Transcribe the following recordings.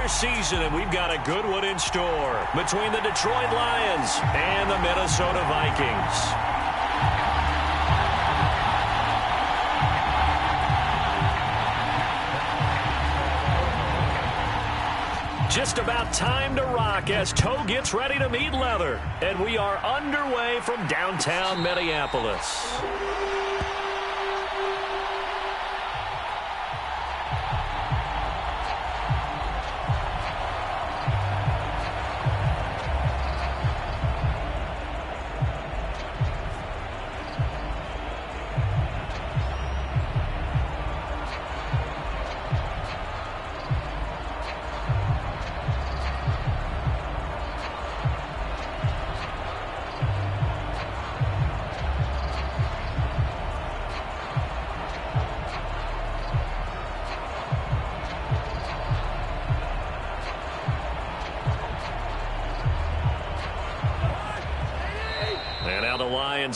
regular season, and we've got a good one in store between the Detroit Lions and the Minnesota Vikings. Just about time to rock as toe gets ready to meet leather. And we are underway from downtown Minneapolis.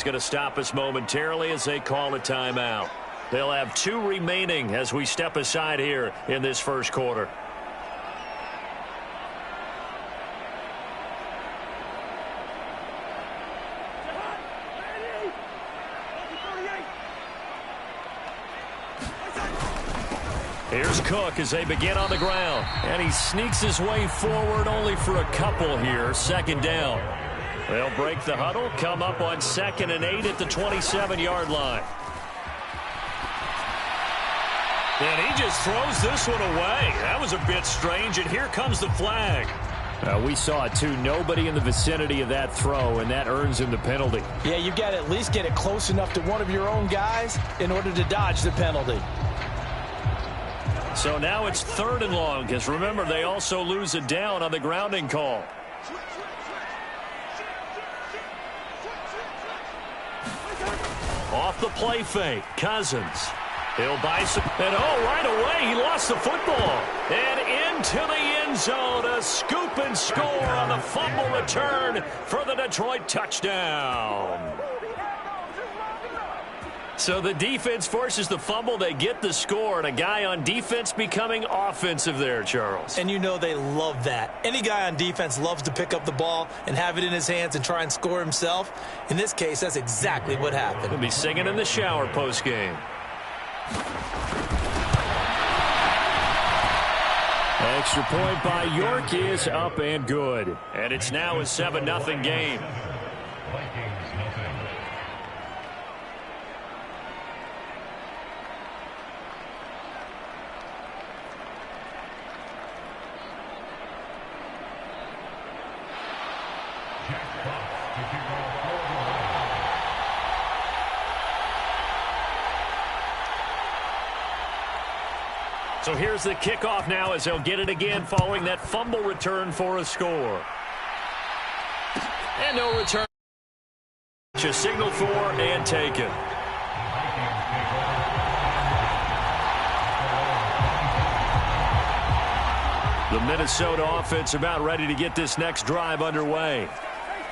Going to stop us momentarily as they call a timeout. They'll have 2 remaining as we step aside here in this first quarter. Here's Cook as they begin on the ground. And he sneaks his way forward only for a couple here. Second down. They'll break the huddle, come up on 2nd and 8 at the 27-yard line. And he just throws this one away. That was a bit strange, and here comes the flag. We saw it, too. Nobody in the vicinity of that throw, and that earns him the penalty. Yeah, you've got to at least get it close enough to one of your own guys in order to dodge the penalty. So now it's 3rd and long, because remember, they also lose a down on the grounding call. Off the play fake, Cousins. He'll buy some, and right away, he lost the football. And into the end zone, a scoop and score on the fumble return for the Detroit touchdown. So the defense forces the fumble, they get the score, and a guy on defense becoming offensive there, Charles. And you know they love that. Any guy on defense loves to pick up the ball and have it in his hands and try and score himself. In this case, that's exactly what happened. He'll be singing in the shower postgame. Extra point by York is up and good. And it's now a 7-0 game. So here's the kickoff now as they'll get it again following that fumble return for a score. And no return. Just signal for and taken. The Minnesota offense about ready to get this next drive underway.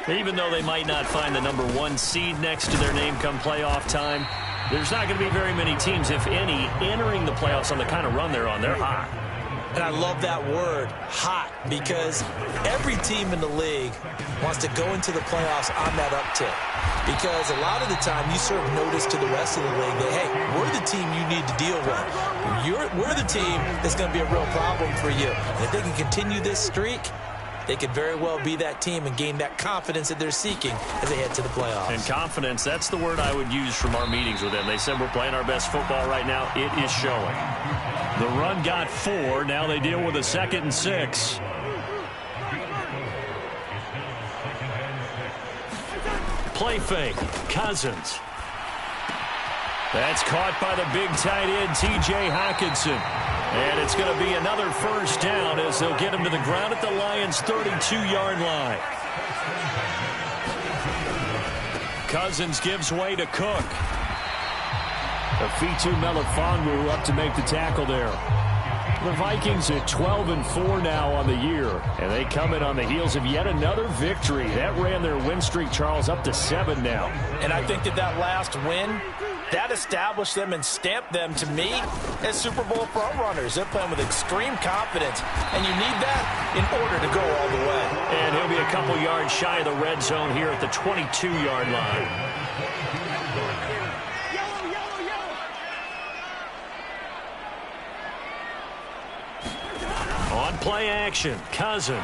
Even though they might not find the #1 seed next to their name come playoff time, there's not going to be very many teams, if any, entering the playoffs on the kind of run they're on. They're hot. And I love that word, hot, because every team in the league wants to go into the playoffs on that uptick. Because a lot of the time you serve notice to the rest of the league that, hey, we're the team you need to deal with. We're the team that's going to be a real problem for you. And if they can continue this streak, they could very well be that team and gain that confidence that they're seeking as they head to the playoffs. And confidence, that's the word I would use from our meetings with them. They said we're playing our best football right now. It is showing. The run got 4. Now they deal with a 2nd and 6. Play fake. Cousins. That's caught by the big tight end, T.J. Hockenson. And it's going to be another first down as they'll get him to the ground at the Lions' 32-yard line. Cousins gives way to Cook. Afitu Melifonwu up to make the tackle there. The Vikings at 12-4 now on the year, and they come in on the heels of yet another victory. That ran their win streak, Charles, up to 7 now. And I think that last win That established them and stamped them, to me, as Super Bowl frontrunners. They're playing with extreme confidence, and you need that in order to go all the way. And he'll be a couple yards shy of the red zone here at the 22-yard line. On play action, Cousins.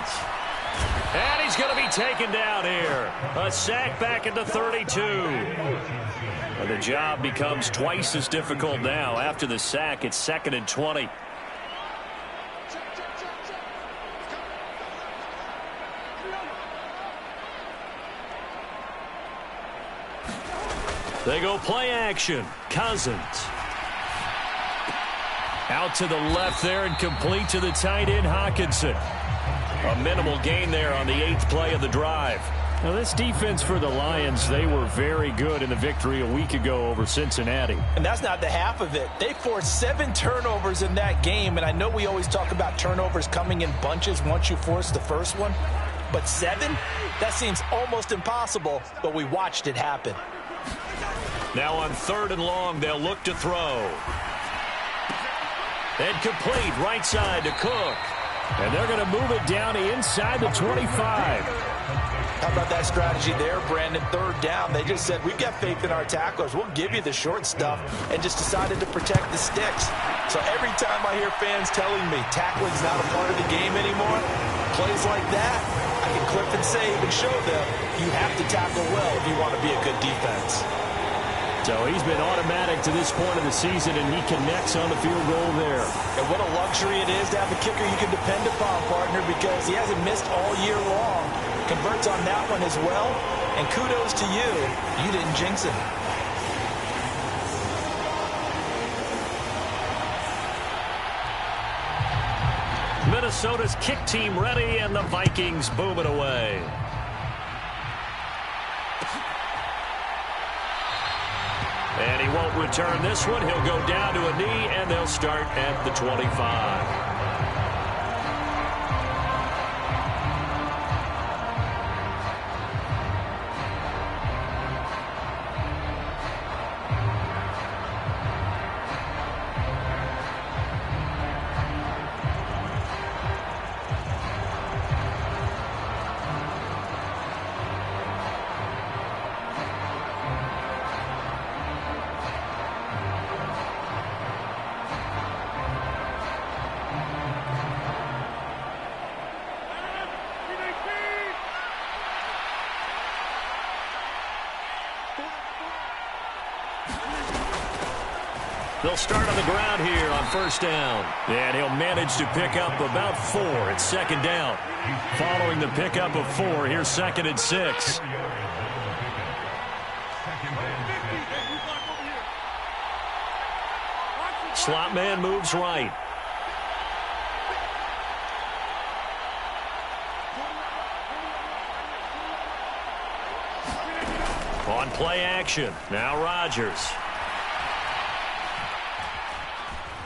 And he's going to be taken down here. A sack back at the 32. And the job becomes twice as difficult now. After the sack, it's 2nd and 20. They go play action. Cousins. Out to the left there and complete to the tight end, Hockenson. A minimal gain there on the 8th play of the drive. Now, this defense for the Lions, they were very good in the victory a week ago over Cincinnati. And that's not the half of it. They forced 7 turnovers in that game, and I know we always talk about turnovers coming in bunches once you force the first one, but 7? That seems almost impossible, but we watched it happen. Now on 3rd and long, they'll look to throw. And complete right side to Cook. And they're going to move it down inside the 25. How about that strategy there, Brandon? 3rd down. They just said, we've got faith in our tacklers. We'll give you the short stuff, and just decided to protect the sticks. So every time I hear fans telling me tackling's not a part of the game anymore, plays like that, I can clip and save and show them you have to tackle well if you want to be a good defense. So he's been automatic to this point of the season, and he connects on the field goal there. And what a luxury it is to have a kicker you can depend upon, partner, because he hasn't missed all year long. Converts on that one as well. And kudos to you. You didn't jinx him. Minnesota's kick team ready, and the Vikings boom it away. And he won't return this one. He'll go down to a knee, and they'll start at the 25. They'll start on the ground here on 1st down. And he'll manage to pick up about 4 at 2nd down. Following the pickup of 4, here's 2nd and 6. Slot man moves right. On play action, now Rodgers.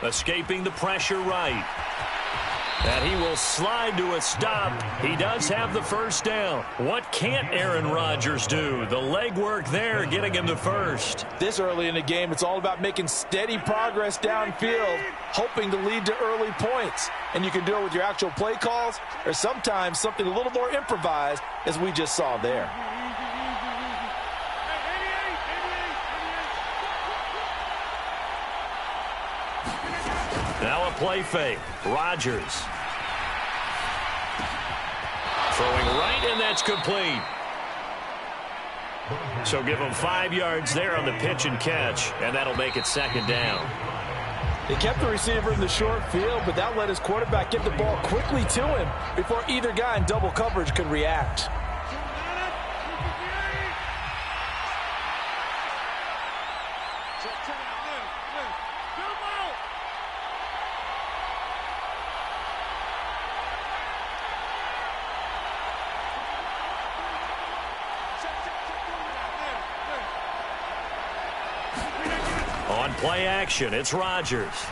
Escaping the pressure right. And he will slide to a stop. He does have the 1st down. What can't Aaron Rodgers do? The legwork there getting him to 1st. This early in the game, it's all about making steady progress downfield, hoping to lead to early points. And you can do it with your actual play calls, or sometimes something a little more improvised, as we just saw there. Now a play fake. Rodgers. Throwing right, and that's complete. So give him 5 yards there on the pitch and catch, and that'll make it 2nd down. They kept the receiver in the short field, but that let his quarterback get the ball quickly to him before either guy in double coverage could react. On play action, it's Rodgers.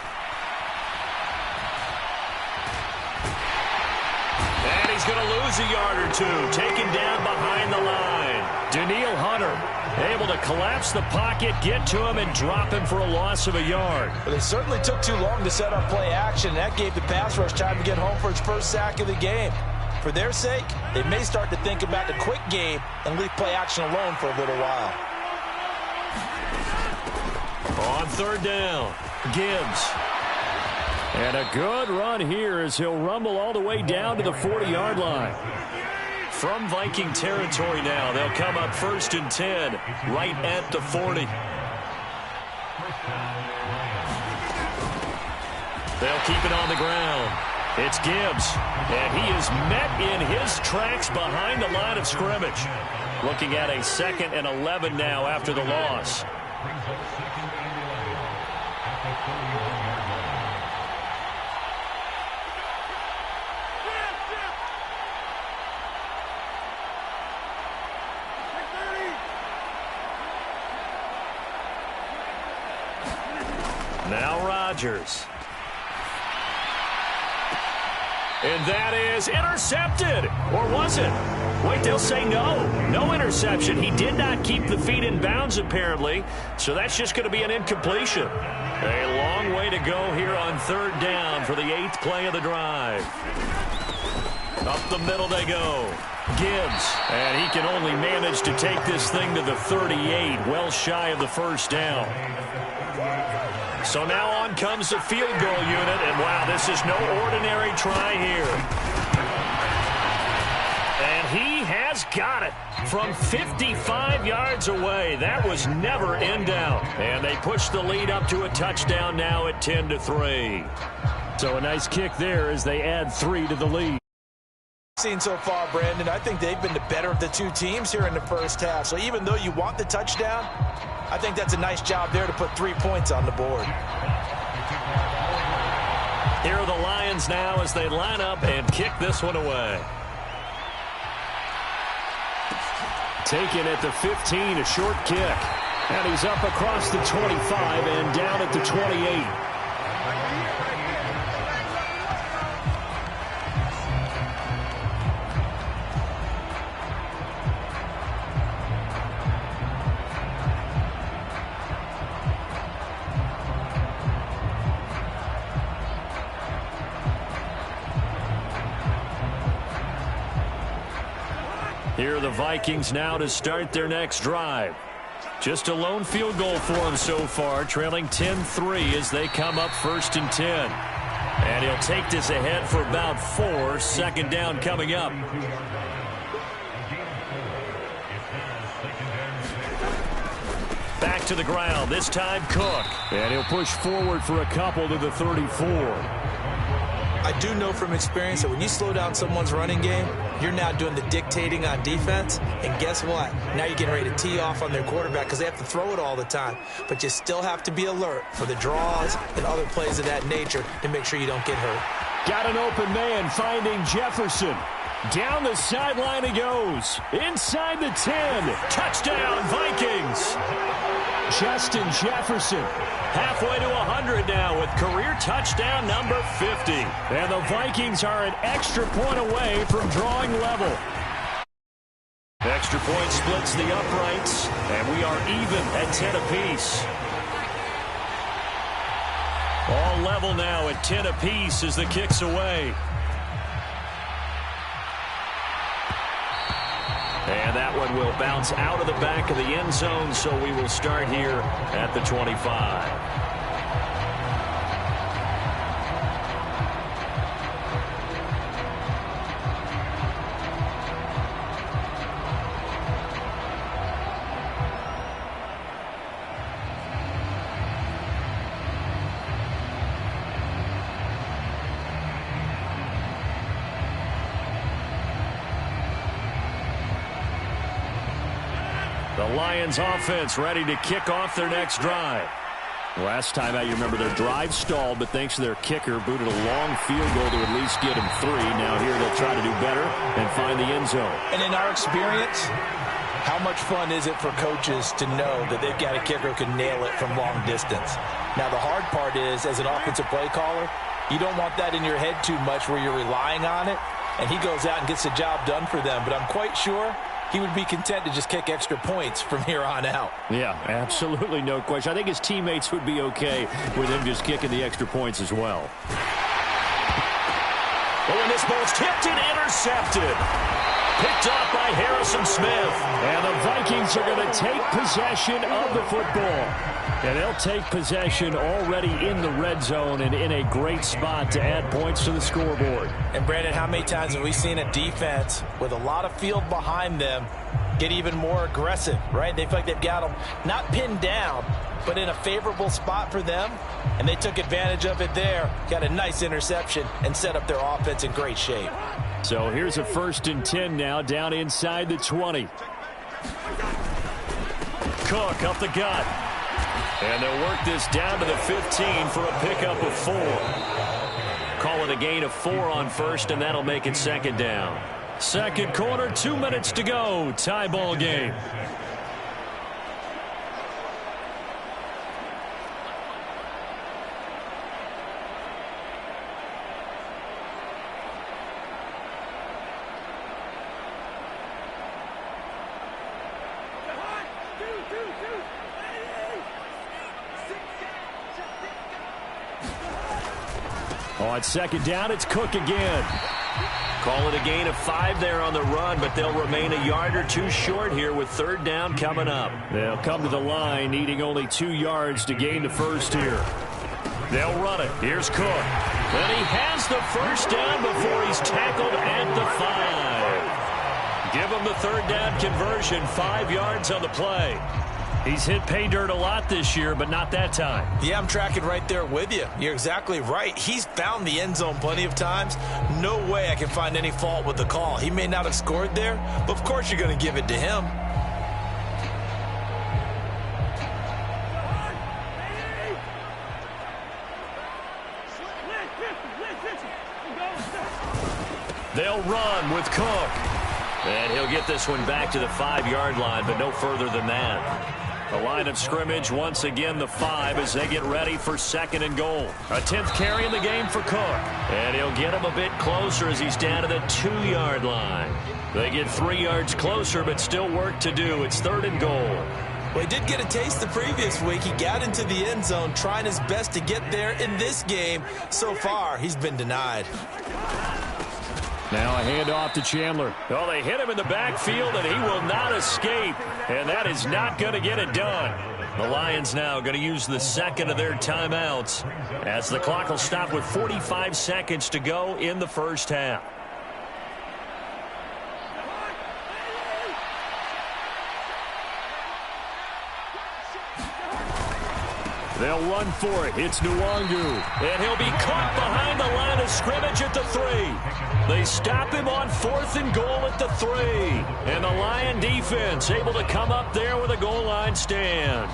And he's going to lose a yard or 2, taken down behind the line. Danielle Hunter Able to collapse the pocket, get to him, and drop him for a loss of a yard. Well, they certainly took too long to set up play action, and that gave the pass rush time to get home for its first sack of the game. For their sake, they may start to think about the quick game and leave play action alone for a little while. On third down, Gibbs. And a good run here as he'll rumble all the way down to the 40-yard line. From Viking territory now, they'll come up 1st and 10, right at the 40. They'll keep it on the ground. It's Gibbs, and he is met in his tracks behind the line of scrimmage. Looking at a 2nd and 11 now after the loss. Now Rodgers. And that is intercepted. Or was it? Wait, they'll say no. No interception. He did not keep the feet in bounds, apparently. So that's just going to be an incompletion. A long way to go here on 3rd down for the 8th play of the drive. Up the middle they go. Gibbs. And he can only manage to take this thing to the 38, well shy of the 1st down. So now on comes the field goal unit, and wow, this is no ordinary try here. And he has got it from 55 yards away. That was never in doubt. And they push the lead up to a touchdown now at 10-3. So a nice kick there as they add 3 to the lead. Seen so far, Brandon, I think they've been the better of the two teams here in the first half. So even though you want the touchdown, I think that's a nice job there to put 3 points on the board. Here are the Lions now as they line up and kick this one away. Taken at the 15, a short kick. And he's up across the 25 and down at the 28. Here are the Vikings now to start their next drive. Just a lone field goal for them so far, trailing 10-3 as they come up 1st and 10. And he'll take this ahead for about 4, 2nd down coming up. Back to the ground, this time Cook. And he'll push forward for a couple to the 34. I do know from experience that when you slow down someone's running game, you're now doing the dictating on defense. And guess what? Now you're getting ready to tee off on their quarterback because they have to throw it all the time. But you still have to be alert for the draws and other plays of that nature to make sure you don't get hurt. Got an open man finding Jefferson. Down the sideline he goes. Inside the 10. Touchdown, Vikings! Justin Jefferson. Halfway to 100 now with career touchdown number 50. And the Vikings are an extra point away from drawing level. Extra point splits the uprights, and we are even at 10 apiece. All level now at 10 apiece as the kick's away. And that one will bounce out of the back of the end zone, so we will start here at the 25. The Lions offense ready to kick off their next drive. Last time out, you remember their drive stalled, but thanks to their kicker, booted a long field goal to at least get him 3. Now here they'll try to do better and find the end zone. And in our experience, how much fun is it for coaches to know that they've got a kicker who can nail it from long distance? Now the hard part is, as an offensive play caller, you don't want that in your head too much where you're relying on it, and he goes out and gets the job done for them. But I'm quite sure he would be content to just kick extra points from here on out. Yeah, absolutely no question. I think his teammates would be okay with him just kicking the extra points as well. But when this ball's tipped and intercepted. Picked off by Harrison Smith. And the Vikings are going to take possession of the football. And they'll take possession already in the red zone and in a great spot to add points to the scoreboard. And, Brandon, how many times have we seen a defense with a lot of field behind them get even more aggressive, right? They feel like they've got them not pinned down, but in a favorable spot for them, and they took advantage of it there, got a nice interception, and set up their offense in great shape. So here's a 1st and 10 now, down inside the 20. Cook up the gut. And they'll work this down to the 15 for a pickup of 4. Call it a gain of 4 on 1st, and that'll make it 2nd down. 2nd quarter, 2 minutes to go. Tie ball game. On 2nd down, it's Cook again. Call it a gain of 5 there on the run, but they'll remain a yard or 2 short here with 3rd down coming up. They'll come to the line needing only 2 yards to gain the 1st here. They'll run it. Here's Cook. And he has the 1st down before he's tackled at the 5. Give him the 3rd down conversion, 5 yards on the play. He's hit pay dirt a lot this year, but not that time. Yeah, I'm tracking right there with you. You're exactly right. He's found the end zone plenty of times. No way I can find any fault with the call. He may not have scored there, but of course you're going to give it to him. They'll run with Cook. And he'll get this one back to the 5-yard line, but no further than that. The line of scrimmage, once again, the 5 as they get ready for 2nd and goal. A 10th carry in the game for Cook. And he'll get him a bit closer as he's down to the 2-yard line. They get 3 yards closer, but still work to do. It's 3rd and goal. Well, he did get a taste the previous week. He got into the end zone, trying his best to get there in this game. So far, he's been denied. Now a handoff to Chandler. Oh, they hit him in the backfield, and he will not escape. And that is not going to get it done. The Lions now going to use the 2nd of their timeouts as the clock will stop with 45 seconds to go in the 1st half. They'll run for it. It's Nwangu. And he'll be caught behind the line of scrimmage at the 3. They stop him on 4th and goal at the 3. And the Lion defense able to come up there with a goal line stand.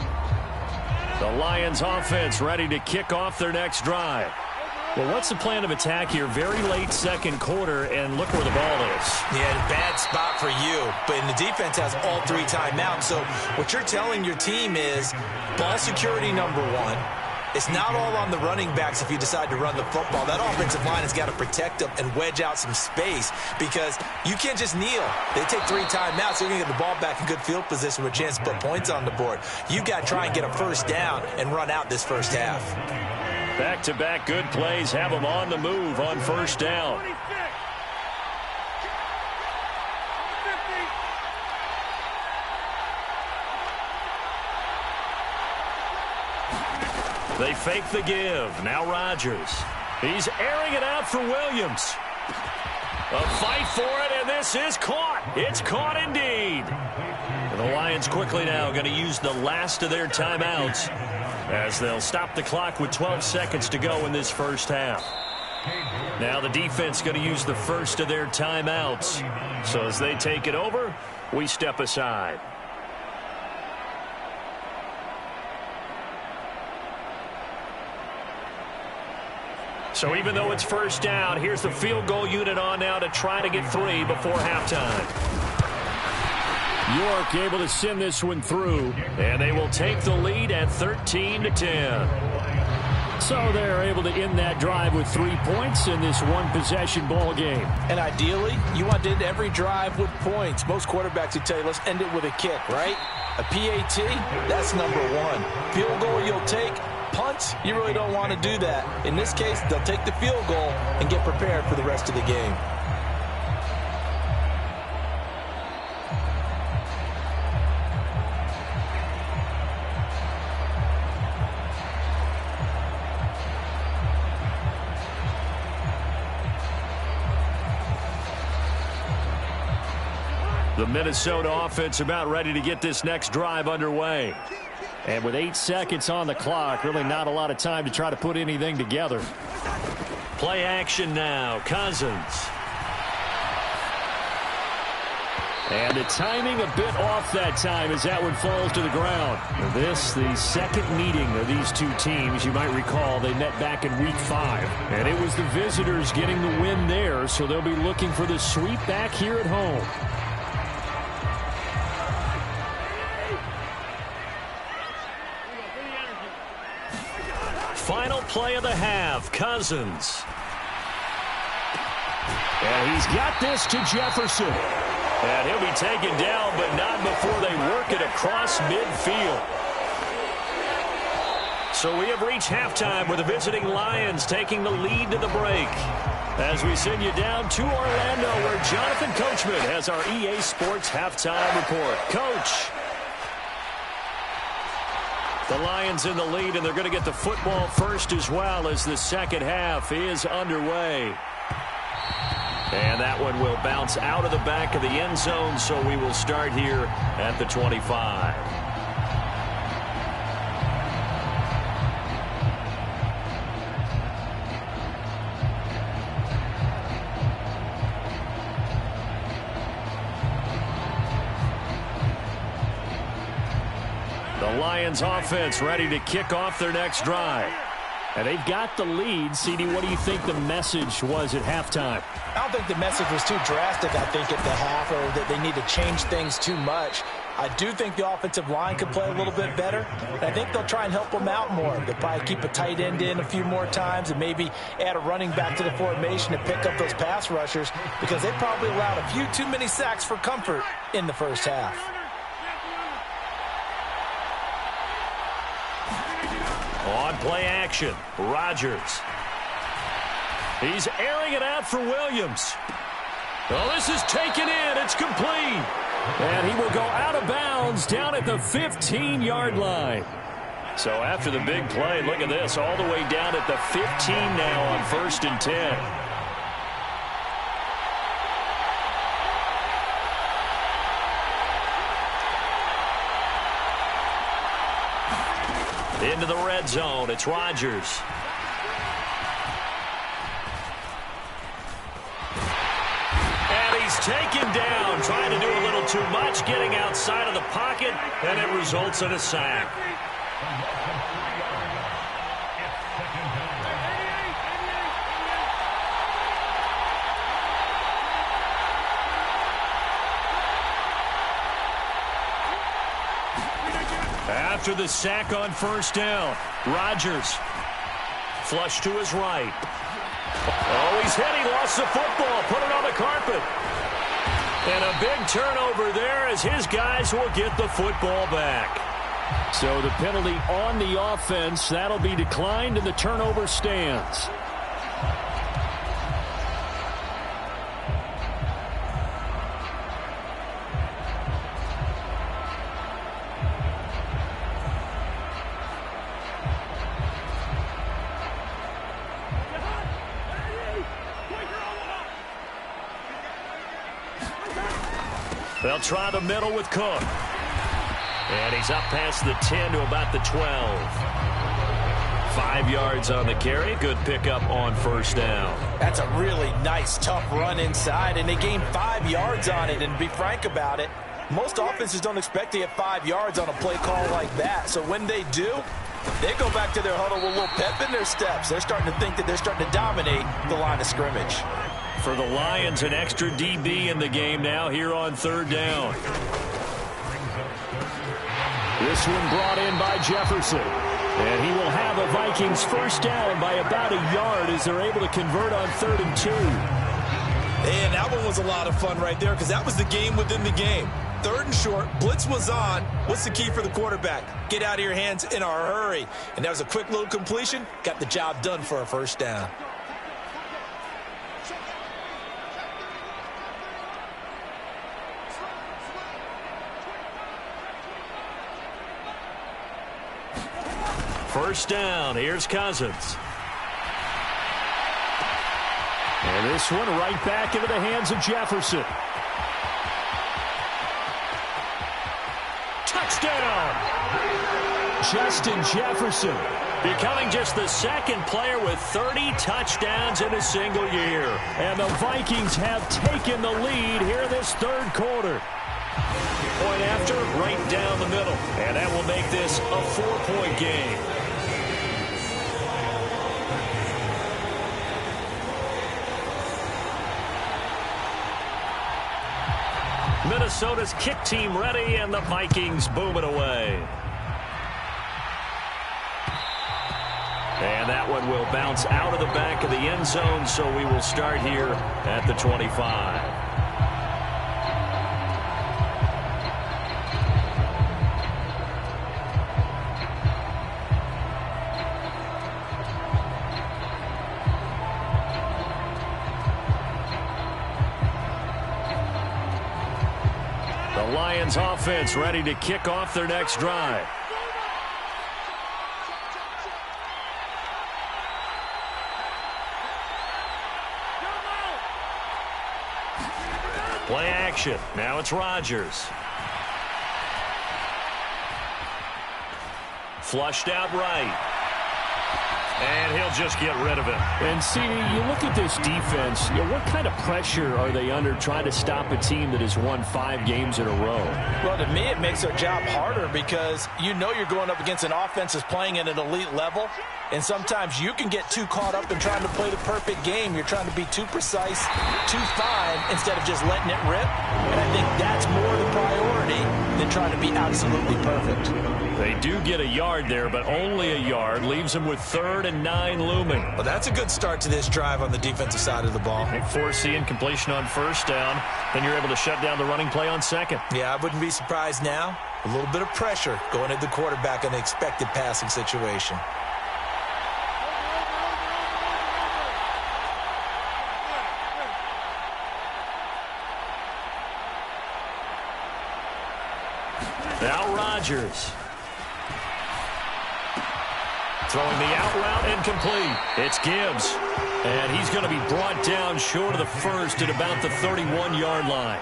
The Lions offense ready to kick off their next drive. Well, what's the plan of attack here? Very late 2nd quarter, and look where the ball is. Yeah, bad spot for you. But the defense has all 3 timeouts. So what you're telling your team is ball security number 1. It's not all on the running backs if you decide to run the football. That offensive line has got to protect them and wedge out some space because you can't just kneel. They take 3 timeouts. They're going to get the ball back in good field position with a chance to put points on the board. You got to try and get a 1st down and run out this 1st half. Back-to-back good plays have them on the move on 1st down. They fake the give. Now Rodgers. He's airing it out for Williams. A fight for it, and this is caught. It's caught indeed. And the Lions quickly now going to use the last of their timeouts as they'll stop the clock with 12 seconds to go in this 1st half. Now the defense going to use the 1st of their timeouts. So as they take it over, we step aside. So even though it's 1st down, here's the field goal unit on now to try to get 3 before halftime. York able to send this one through. And they will take the lead at 13-10. So they're able to end that drive with 3 points in this one-possession ball game. And ideally, you want to end every drive with points. Most quarterbacks would tell you, let's end it with a kick, right? A PAT, that's number one. Field goal you'll take. Punts, you really don't want to do that. In this case, they'll take the field goal and get prepared for the rest of the game. The Minnesota offense about ready to get this next drive underway. And with 8 seconds on the clock, really not a lot of time to try to put anything together. Play action now. Cousins. And the timing a bit off that time as that one falls to the ground. This, the second meeting of these two teams. You might recall they met back in Week 5. And it was the visitors getting the win there, so they'll be looking for the sweep back here at home. Final play of the half, Cousins. And he's got this to Jefferson. And he'll be taken down, but not before they work it across midfield. So we have reached halftime with the visiting Lions taking the lead to the break. As we send you down to Orlando, where Jonathan Coachman has our EA Sports halftime report. Coach. The Lions in the lead, and they're going to get the football first as well as the second half is underway. And that one will bounce out of the back of the end zone, so we will start here at the 25. The Lions offense ready to kick off their next drive. And they've got the lead. CD, what do you think the message was at halftime? I don't think the message was too drastic, I think, at the half, or that they need to change things too much. I do think the offensive line could play a little bit better. And I think they'll try and help them out more. They'll probably keep a tight end in a few more times and maybe add a running back to the formation to pick up those pass rushers, because they probably allowed a few too many sacks for comfort in the first half. On play action, Rodgers. He's airing it out for Williams. Oh, this is taken in. It's complete. And he will go out of bounds down at the 15-yard line. So after the big play, look at this, all the way down at the 15 now on 1st and 10. Into the red zone, it's Rodgers. And he's taken down, trying to do a little too much, getting outside of the pocket, and it results in a sack. After the sack on 1st down, Rodgers flush to his right. Oh, he's hit. He lost the football. Put it on the carpet. And a big turnover there as his guys will get the football back. So the penalty on the offense, that'll be declined, and the turnover stands. They'll try the middle with Cook. And he's up past the 10 to about the 12. 5 yards on the carry. Good pickup on 1st down. That's a really nice, tough run inside, and they gained 5 yards on it. And to be frank about it, most offenses don't expect to get 5 yards on a play call like that. So when they do, they go back to their huddle with a little pep in their steps. They're starting to think that they're starting to dominate the line of scrimmage. For the Lions, an extra DB in the game now here on 3rd down. This one brought in by Jefferson. And he will have the Vikings first down by about a yard as they're able to convert on 3rd and 2. And that one was a lot of fun right there because that was the game within the game. 3rd and short, blitz was on. What's the key for the quarterback? Get out of your hands in a hurry. And that was a quick little completion. Got the job done for a first down. First down, here's Cousins. And this one right back into the hands of Jefferson. Touchdown! Justin Jefferson. Becoming just the second player with 30 touchdowns in a single year. And the Vikings have taken the lead here this 3rd quarter. Point after, right down the middle. And that will make this a 4-point game. Minnesota's kick team ready, and the Vikings boom it away. And that one will bounce out of the back of the end zone, so we will start here at the 25. The Lions offense ready to kick off their next drive. Play action. Now it's Rodgers. Flushed out right. And he'll just get rid of it. And, CD, you look at this defense, what kind of pressure are they under trying to stop a team that has won 5 games in a row? Well, to me, it makes their job harder because you know you're going up against an offense that's playing at an elite level, and sometimes you can get too caught up in trying to play the perfect game. You're trying to be too precise, too fine, instead of just letting it rip. And I think that's more the priority than trying to be absolutely perfect. They do get a yard there, but only a yard. Leaves them with 3rd and 9 looming. Well, that's a good start to this drive on the defensive side of the ball. Forcing incompletion on first down. Then you're able to shut down the running play on 2nd. Yeah, I wouldn't be surprised now. A little bit of pressure going at the quarterback in the expected passing situation. Now Rodgers. Throwing the out route incomplete. It's Gibbs. And he's going to be brought down short of the first at about the 31-yard line.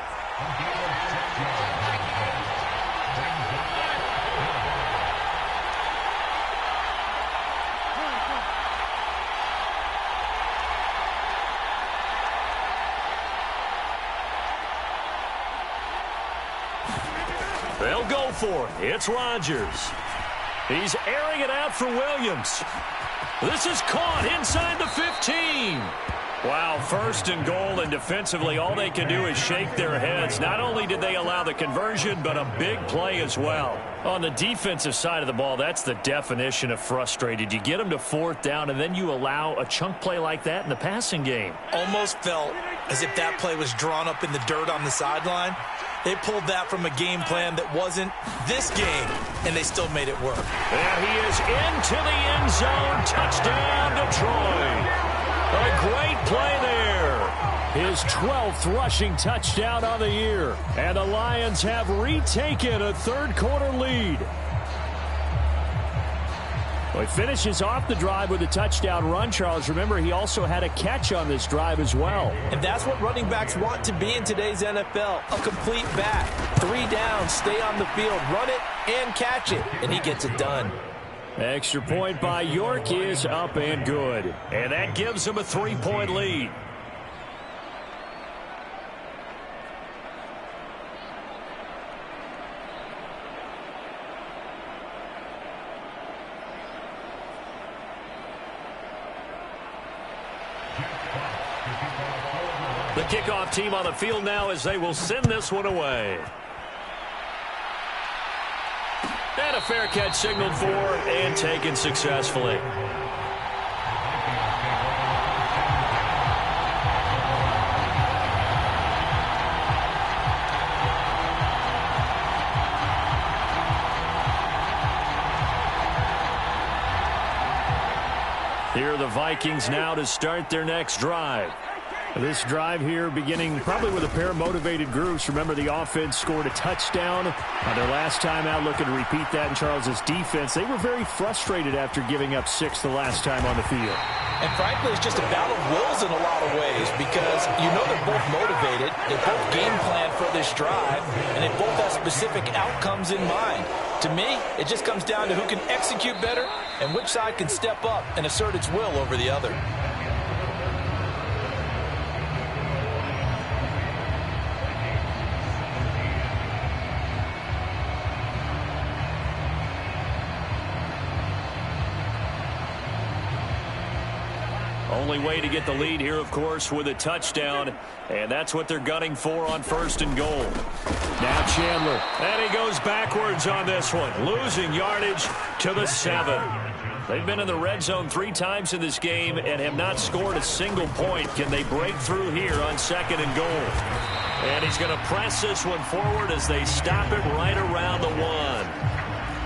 They'll go for it. It's Rodgers. He's airing it out for Williams. This is caught inside the 15. Wow, 1st and goal, and defensively all they can do is shake their heads. Not only did they allow the conversion, but a big play as well. On the defensive side of the ball, that's the definition of frustrated. You get them to 4th down, and then you allow a chunk play like that in the passing game. Almost felt as if that play was drawn up in the dirt on the sideline. They pulled that from a game plan that wasn't this game, and they still made it work. And he is into the end zone. Touchdown, Detroit. A great play there. His 12th rushing touchdown on the year. And the Lions have retaken a 3rd quarter lead. Well, he finishes off the drive with a touchdown run, Charles. Remember, he also had a catch on this drive as well. And that's what running backs want to be in today's NFL, a complete back. 3 downs, stay on the field, run it, and catch it. And he gets it done. Extra point by York is up and good. And that gives him a 3-point lead. The kickoff team on the field now as they will send this one away. And a fair catch signaled for and taken successfully. Here are the Vikings now to start their next drive. This drive here beginning probably with a pair of motivated groups. Remember, the offense scored a touchdown on their last time out, looking to repeat that in Charles's defense. They were very frustrated after giving up 6 the last time on the field. And frankly, it's just a battle of wills in a lot of ways because you know they're both motivated, they both game plan for this drive, and they both have specific outcomes in mind. To me, it just comes down to who can execute better and which side can step up and assert its will over the other. Only way to get the lead here, of course, with a touchdown, and that's what they're gunning for on 1st and goal. Now Chandler. And he goes backwards on this one, losing yardage to the 7. They've been in the red zone 3 times in this game and have not scored a single point. Can they break through here on 2nd and goal? And he's going to press this one forward as they stop it right around the 1.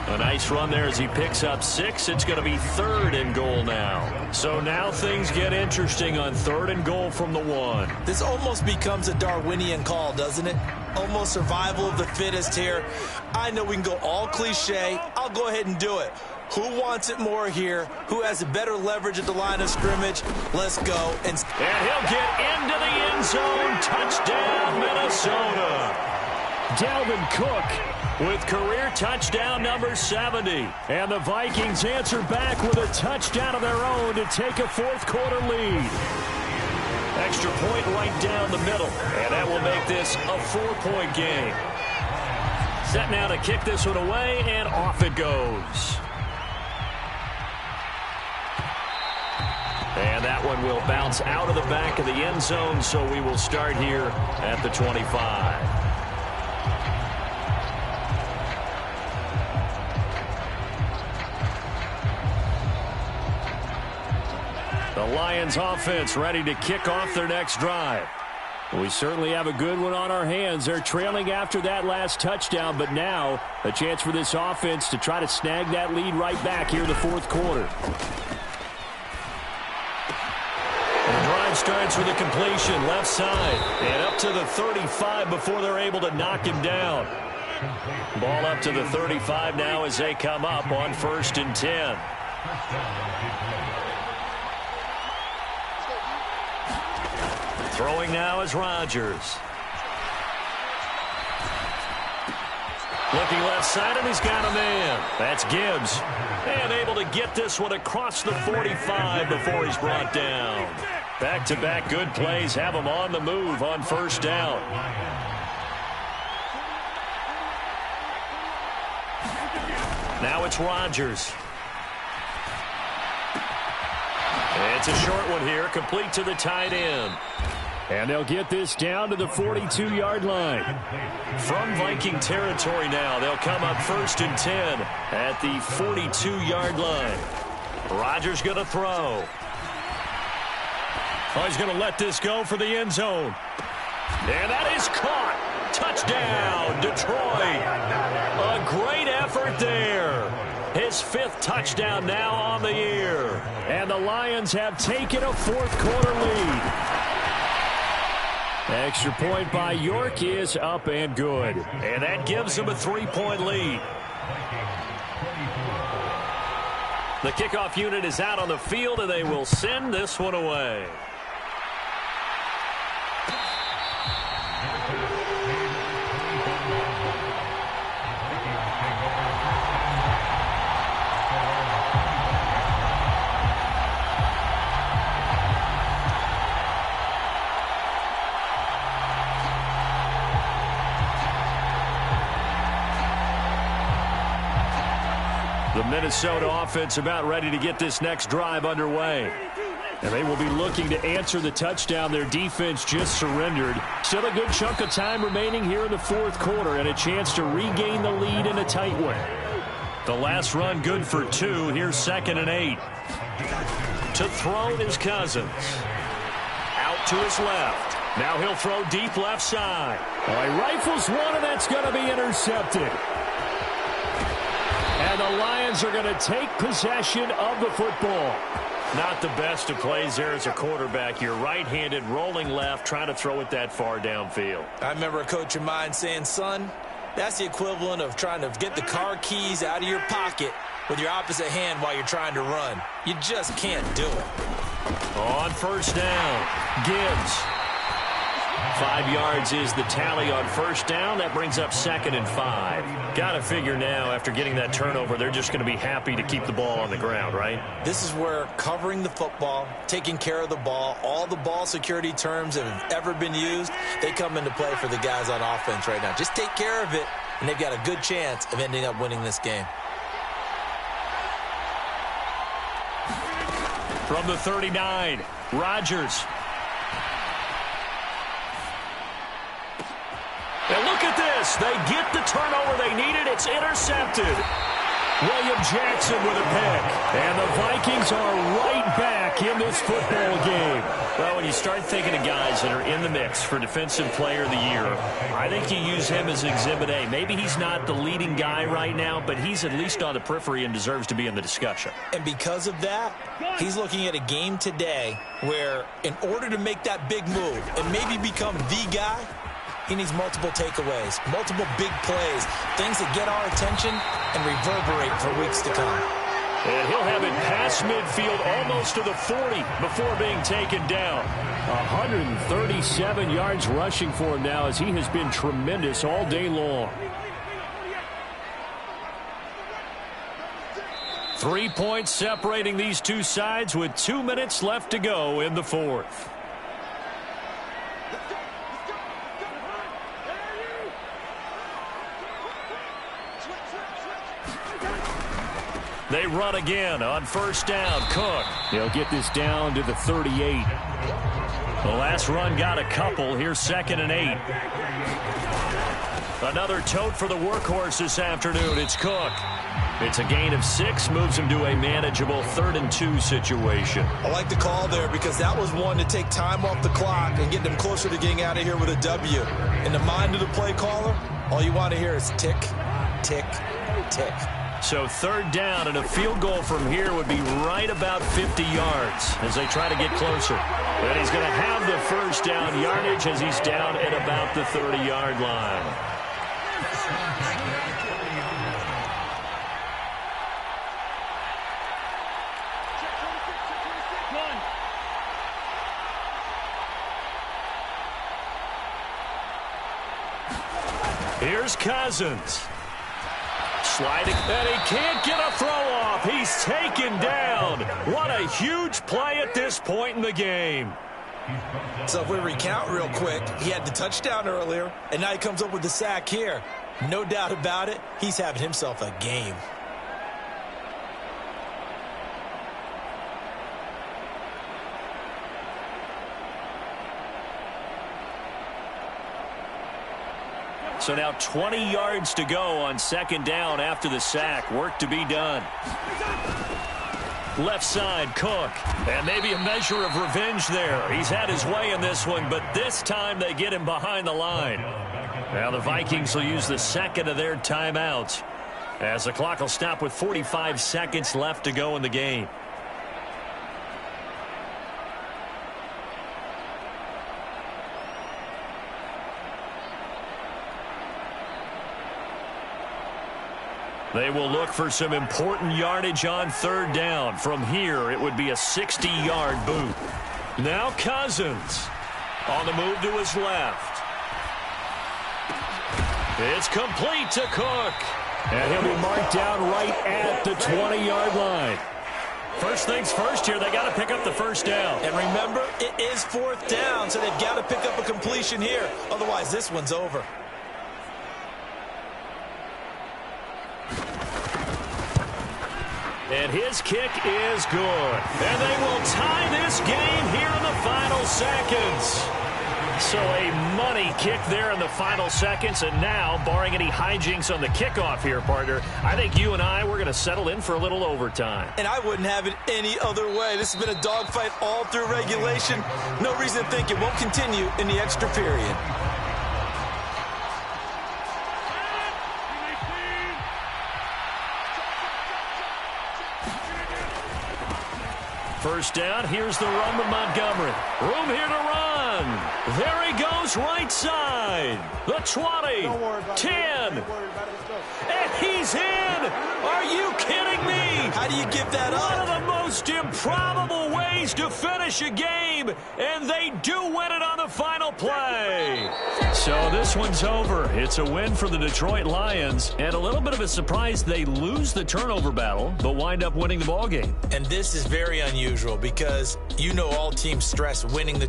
A nice run there as he picks up 6. It's going to be 3rd and goal now. So now things get interesting on 3rd and goal from the 1. This almost becomes a Darwinian call, doesn't it? Almost survival of the fittest here. I know we can go all cliche. I'll go ahead and do it. Who wants it more here? Who has a better leverage at the line of scrimmage? Let's go. And he'll get into the end zone. Touchdown, Minnesota. Dalvin Cook with career touchdown number 70. And the Vikings answer back with a touchdown of their own to take a 4th quarter lead. Extra point right down the middle. And that will make this a 4-point game. Set now to kick this one away, and off it goes. And that one will bounce out of the back of the end zone, so we will start here at the 25. The Lions offense ready to kick off their next drive. We certainly have a good one on our hands. They're trailing after that last touchdown, but now a chance for this offense to try to snag that lead right back here in the 4th quarter. The drive starts with a completion left side and up to the 35 before they're able to knock him down. Ball up to the 35 now as they come up on 1st and 10. Throwing now is Rodgers. Looking left side, and he's got a man. That's Gibbs. And able to get this one across the 45 before he's brought down. Back-to-back good plays have him on the move on 1st down. Now it's Rodgers. It's a short one here, complete to the tight end. And they'll get this down to the 42-yard line. From Viking territory now, they'll come up 1st and 10 at the 42-yard line. Rodgers going to throw. Oh, he's going to let this go for the end zone. And that is caught. Touchdown, Detroit. A great effort there. His 5th touchdown now on the year. And the Lions have taken a 4th quarter lead. Extra point by York is up and good. And that gives them a 3-point lead. The kickoff unit is out on the field, and they will send this one away. The Minnesota offense about ready to get this next drive underway. And they will be looking to answer the touchdown their defense just surrendered. Still a good chunk of time remaining here in the 4th quarter and a chance to regain the lead in a tight one. The last run good for 2. Here's 2nd and 8. To throw is Cousins. Out to his left. Now he'll throw deep left side. Well, he rifles one, and that's going to be intercepted. And the Lions are going to take possession of the football. Not the best of plays there as a quarterback. You're right-handed, rolling left, trying to throw it that far downfield. I remember a coach of mine saying, son, that's the equivalent of trying to get the car keys out of your pocket with your opposite hand while you're trying to run. You just can't do it. On first down, Gibbs. 5 yards is the tally on first down. That brings up 2nd and 5. Got to figure now, after getting that turnover, they're just going to be happy to keep the ball on the ground, right? This is where covering the football, taking care of the ball, all the ball security terms that have ever been used, they come into play for the guys on offense right now. Just take care of it, and they've got a good chance of ending up winning this game. From the 39, Rodgers. And look at this. They get the turnover they needed. It's intercepted. William Jackson with a pick. And the Vikings are right back in this football game. Well, when you start thinking of guys that are in the mix for Defensive Player of the Year, I think you use him as Exhibit A. Maybe he's not the leading guy right now, but he's at least on the periphery and deserves to be in the discussion. And because of that, he's looking at a game today where in order to make that big move and maybe become the guy, he needs multiple takeaways, multiple big plays, things that get our attention and reverberate for weeks to come. And he'll have it past midfield, almost to the 40 before being taken down. 137 yards rushing for him now, as he has been tremendous all day long. 3 points separating these two sides with 2 minutes left to go in the fourth. They run again on first down. Cook. They'll get this down to the 38. The last run got a couple. Here's 2nd and 8. Another tote for the workhorse this afternoon. It's Cook. It's a gain of 6, moves him to a manageable 3rd and 2 situation. I like the call there because that was one to take time off the clock and get them closer to getting out of here with a W. In the mind of the play caller, all you want to hear is tick, tick, tick. So 3rd down, and a field goal from here would be right about 50 yards as they try to get closer. But he's going to have the first down yardage as he's down at about the 30-yard line. Here's Cousins. Sliding, and he can't get a throw off. He's taken down. What a huge play at this point in the game. So if we recount real quick, he had the touchdown earlier, and now he comes up with the sack here. No doubt about it, he's having himself a game. So now 20 yards to go on 2nd down after the sack. Work to be done. Left side, Cook. And maybe a measure of revenge there. He's had his way in this one, but this time they get him behind the line. Now the Vikings will use the 2nd of their timeouts as the clock will stop with 45 seconds left to go in the game. They will look for some important yardage on 3rd down. From here, it would be a 60-yard boot. Now Cousins on the move to his left. It's complete to Cook. And he'll be marked down right at the 20-yard line. First things first here, they got to pick up the first down. And remember, it is 4th down, so they've got to pick up a completion here. Otherwise, this one's over. And his kick is good. And they will tie this game here in the final seconds. So a money kick there in the final seconds, and now, barring any hijinks on the kickoff here, partner, I think you and I, we're going to settle in for a little overtime. And I wouldn't have it any other way. This has been a dogfight all through regulation. No reason to think it won't continue in the extra period. First down, here's the run to Montgomery. Room here to run. There he goes, right side. The 20, 10, and he's in. Are you kidding me? How do you give that up? One of the most improbable ways to finish a game, and they do win it on the final play. So this one's over. It's a win for the Detroit Lions, and a little bit of a surprise they lose the turnover battle, but wind up winning the ball game. And this is very unusual because you know all teams stress winning the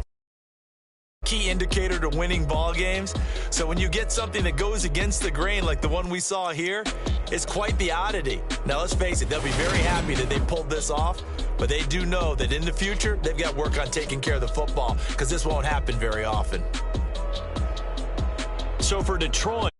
key indicator to winning ball games. So when you get something that goes against the grain like the one we saw here, it's quite the oddity. Now, let's face it, they'll be very happy that they pulled this off, but they do know that in the future, they've got work on taking care of the football because this won't happen very often. So for Detroit,